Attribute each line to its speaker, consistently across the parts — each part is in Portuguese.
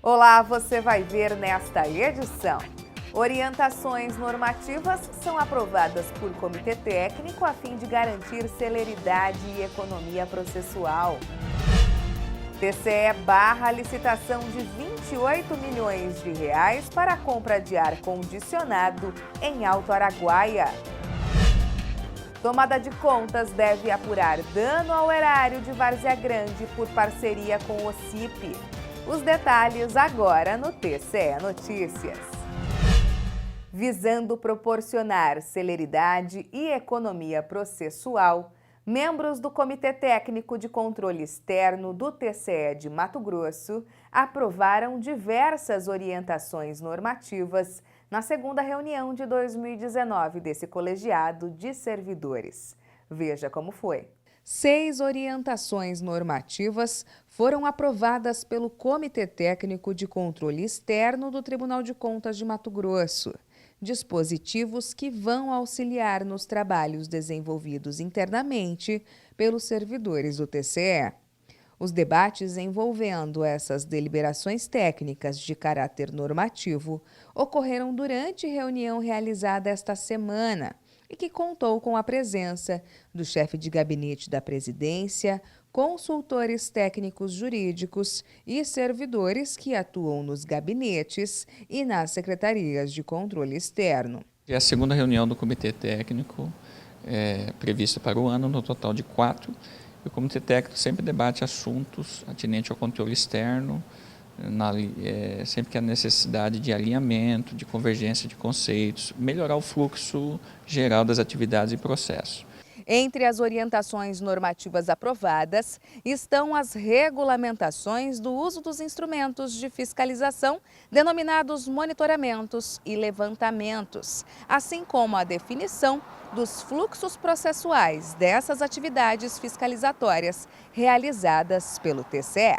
Speaker 1: Olá, você vai ver nesta edição. Orientações normativas são aprovadas por comitê técnico a fim de garantir celeridade e economia processual. TCE barra a licitação de 28 milhões de reais para a compra de ar-condicionado em Alto Araguaia. Tomada de Contas deve apurar dano ao erário de Várzea Grande por parceria com o OCIP. Os detalhes agora no TCE Notícias. Visando proporcionar celeridade e economia processual, membros do Comitê Técnico de Controle Externo do TCE de Mato Grosso aprovaram diversas orientações normativas na segunda reunião de 2019 desse colegiado de servidores. Veja como foi. 6 orientações normativas foram aprovadas pelo Comitê Técnico de Controle Externo do Tribunal de Contas de Mato Grosso. Dispositivos que vão auxiliar nos trabalhos desenvolvidos internamente pelos servidores do TCE. Os debates envolvendo essas deliberações técnicas de caráter normativo ocorreram durante reunião realizada esta semana e que contou com a presença do chefe de gabinete da presidência, consultores técnicos jurídicos e servidores que atuam nos gabinetes e nas secretarias de controle externo.
Speaker 2: É a segunda reunião do Comitê Técnico, prevista para o ano, no total de 4. O Comitê Técnico sempre debate assuntos atinentes ao controle externo, sempre que há necessidade de alinhamento, de convergência de conceitos, melhorar o fluxo geral das atividades e processos.
Speaker 1: Entre as orientações normativas aprovadas estão as regulamentações do uso dos instrumentos de fiscalização, denominados monitoramentos e levantamentos, assim como a definição dos fluxos processuais dessas atividades fiscalizatórias realizadas pelo TCE.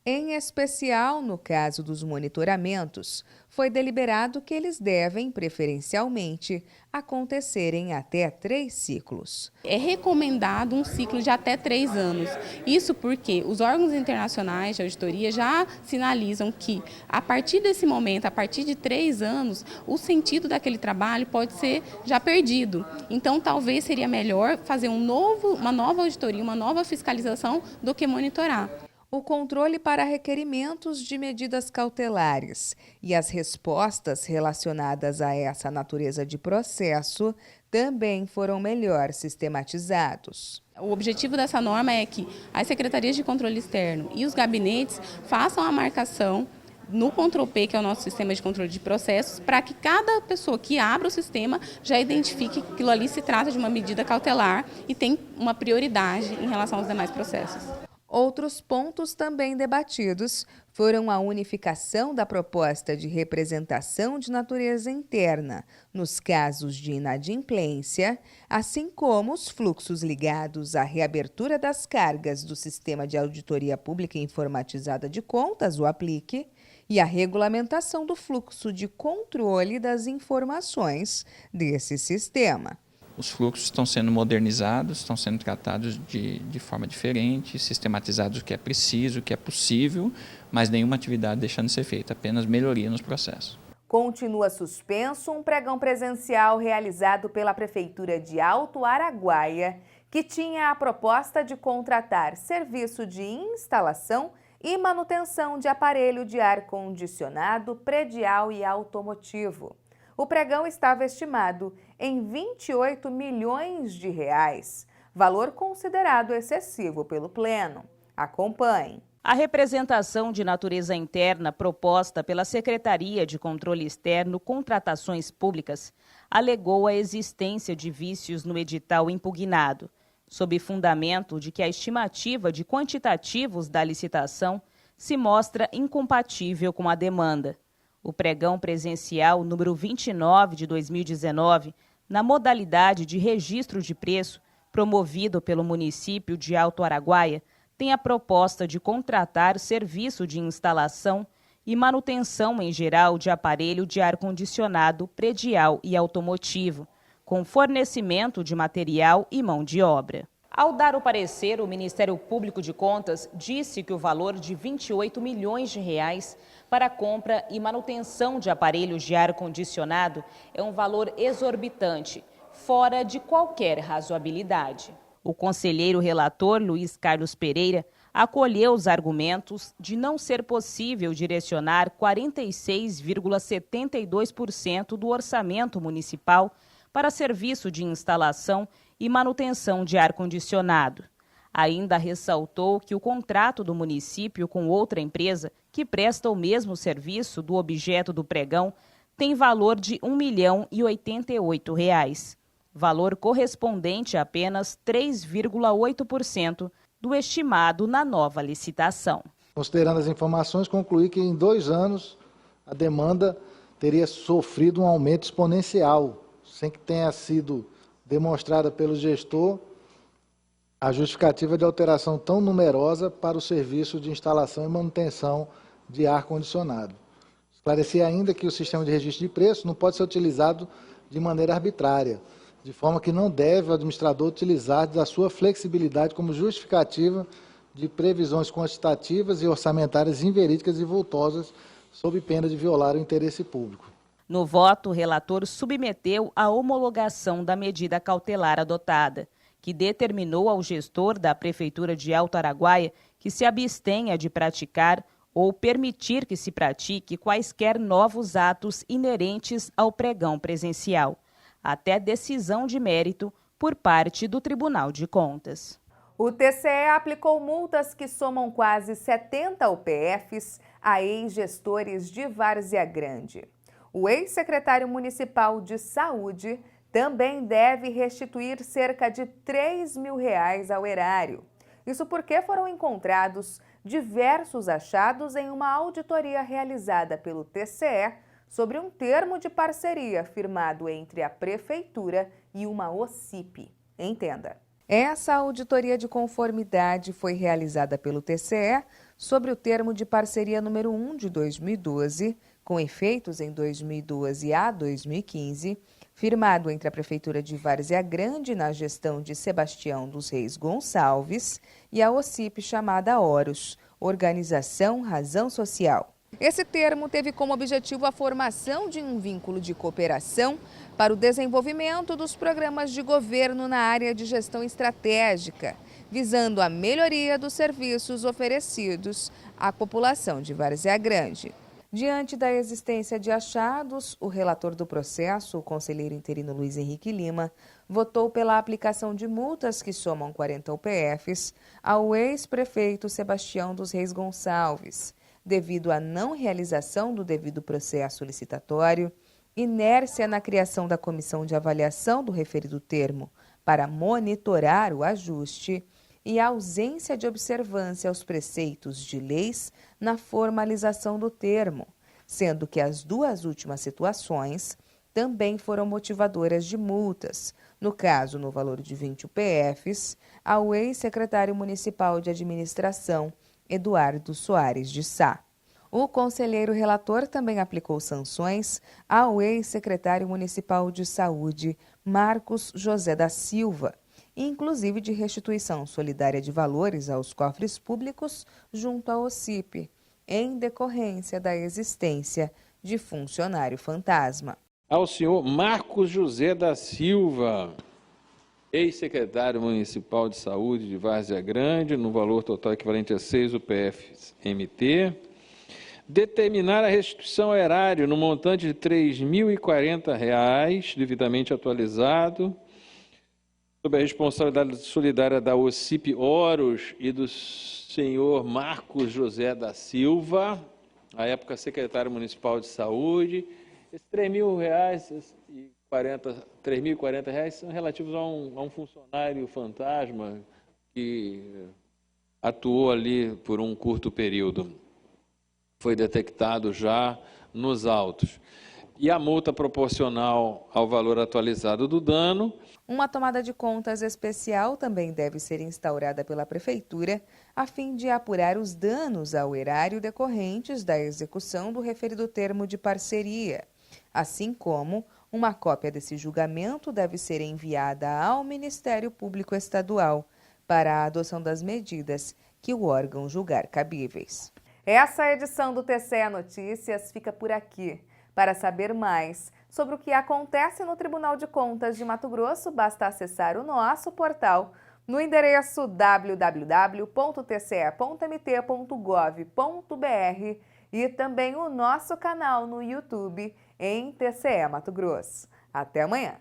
Speaker 1: Em especial, no caso dos monitoramentos, foi deliberado que eles devem, preferencialmente, acontecerem até 3 ciclos.
Speaker 3: É recomendado um ciclo de até 3 anos. Isso porque os órgãos internacionais de auditoria já sinalizam que, a partir desse momento, a partir de 3 anos, o sentido daquele trabalho pode ser já perdido. Então, talvez seria melhor fazer uma nova auditoria, uma nova fiscalização do que monitorar.
Speaker 1: O controle para requerimentos de medidas cautelares e as respostas relacionadas a essa natureza de processo também foram melhor sistematizados.
Speaker 3: O objetivo dessa norma é que as secretarias de controle externo e os gabinetes façam a marcação no Control-P, que é o nosso sistema de controle de processos, para que cada pessoa que abra o sistema já identifique que aquilo ali se trata de uma medida cautelar e tem uma prioridade em relação aos demais processos.
Speaker 1: Outros pontos também debatidos foram a unificação da proposta de representação de natureza interna nos casos de inadimplência, assim como os fluxos ligados à reabertura das cargas do Sistema de Auditoria Pública Informatizada de Contas, o APLIC, e a regulamentação do fluxo de controle das informações desse sistema.
Speaker 2: Os fluxos estão sendo modernizados, estão sendo tratados de forma diferente, sistematizados o que é preciso, o que é possível, mas nenhuma atividade deixando de ser feita, apenas melhoria nos processos.
Speaker 1: Continua suspenso um pregão presencial realizado pela Prefeitura de Alto Araguaia, que tinha a proposta de contratar serviço de instalação e manutenção de aparelho de ar-condicionado predial e automotivo. O pregão estava estimado em 28 milhões de reais, valor considerado excessivo pelo Pleno. Acompanhe.
Speaker 4: A representação de natureza interna proposta pela Secretaria de Controle Externo Contratações Públicas alegou a existência de vícios no edital impugnado, sob fundamento de que a estimativa de quantitativos da licitação se mostra incompatível com a demanda. O pregão presencial número 29 de 2019, na modalidade de registro de preço, promovido pelo município de Alto Araguaia, tem a proposta de contratar serviço de instalação e manutenção em geral de aparelho de ar-condicionado predial e automotivo, com fornecimento de material e mão de obra. Ao dar o parecer, o Ministério Público de Contas disse que o valor de 28 milhões de reais para a compra e manutenção de aparelhos de ar-condicionado é um valor exorbitante, fora de qualquer razoabilidade. O conselheiro relator Luiz Carlos Pereira acolheu os argumentos de não ser possível direcionar 46,72% do orçamento municipal para serviço de instalação e manutenção de ar-condicionado. Ainda ressaltou que o contrato do município com outra empresa que presta o mesmo serviço do objeto do pregão tem valor de R$ 1.088, valor correspondente a apenas 3,8% do estimado na nova licitação.
Speaker 5: Considerando as informações, concluí que em 2 anos a demanda teria sofrido um aumento exponencial, sem que tenha sido demonstrada pelo gestor a justificativa de alteração tão numerosa para o serviço de instalação e manutenção de ar-condicionado. Esclareci ainda que o sistema de registro de preços não pode ser utilizado de maneira arbitrária, de forma que não deve o administrador utilizar da sua flexibilidade como justificativa de previsões quantitativas e orçamentárias inverídicas e vultosas, sob pena de violar o interesse público.
Speaker 4: No voto, o relator submeteu a homologação da medida cautelar adotada, que determinou ao gestor da Prefeitura de Alto Araguaia que se abstenha de praticar ou permitir que se pratique quaisquer novos atos inerentes ao pregão presencial, até decisão de mérito por parte do Tribunal de Contas.
Speaker 1: O TCE aplicou multas que somam quase 70 UPFs a ex-gestores de Várzea Grande. O ex-secretário municipal de Saúde também deve restituir cerca de R$ 3.000 ao erário. Isso porque foram encontrados diversos achados em uma auditoria realizada pelo TCE sobre um termo de parceria firmado entre a Prefeitura e uma OCIP. Entenda. Essa auditoria de conformidade foi realizada pelo TCE sobre o termo de parceria número 1 de 2012, com efeitos em 2012 a 2015, firmado entre a Prefeitura de Várzea Grande na gestão de Sebastião dos Reis Gonçalves e a OCIP chamada Horus, Organização Razão Social. Esse termo teve como objetivo a formação de um vínculo de cooperação para o desenvolvimento dos programas de governo na área de gestão estratégica, visando a melhoria dos serviços oferecidos à população de Várzea Grande. Diante da existência de achados, o relator do processo, o conselheiro interino Luiz Henrique Lima, votou pela aplicação de multas que somam 40 UPFs ao ex-prefeito Sebastião dos Reis Gonçalves, devido à não realização do devido processo licitatório, inércia na criação da comissão de avaliação do referido termo para monitorar o ajuste e ausência de observância aos preceitos de leis na formalização do termo, sendo que as 2 últimas situações também foram motivadoras de multas, no caso no valor de 20 UPFs, ao ex-secretário municipal de administração, Eduardo Soares de Sá. O conselheiro relator também aplicou sanções ao ex-secretário municipal de saúde, Marcos José da Silva, inclusive de restituição solidária de valores aos cofres públicos junto à OCIP, em decorrência da existência de funcionário fantasma.
Speaker 6: Ao senhor Marcos José da Silva, ex-secretário municipal de saúde de Várzea Grande, no valor total equivalente a 6 UPFs-MT, determinar a restituição ao erário no montante de R$ 3.040, devidamente atualizado, sob a responsabilidade solidária da OCIP Horus e do senhor Marcos José da Silva, à época secretário municipal de saúde. Esses R$ 3.040 são relativos a um funcionário fantasma que atuou ali por um curto período. Foi detectado já nos autos. E a multa proporcional ao valor atualizado do dano.
Speaker 1: Uma tomada de contas especial também deve ser instaurada pela Prefeitura a fim de apurar os danos ao erário decorrentes da execução do referido termo de parceria, assim como uma cópia desse julgamento deve ser enviada ao Ministério Público Estadual para a adoção das medidas que o órgão julgar cabíveis. Essa edição do TCE Notícias fica por aqui. Para saber mais sobre o que acontece no Tribunal de Contas de Mato Grosso, basta acessar o nosso portal no endereço www.tce.mt.gov.br e também o nosso canal no YouTube em TCE Mato Grosso. Até amanhã!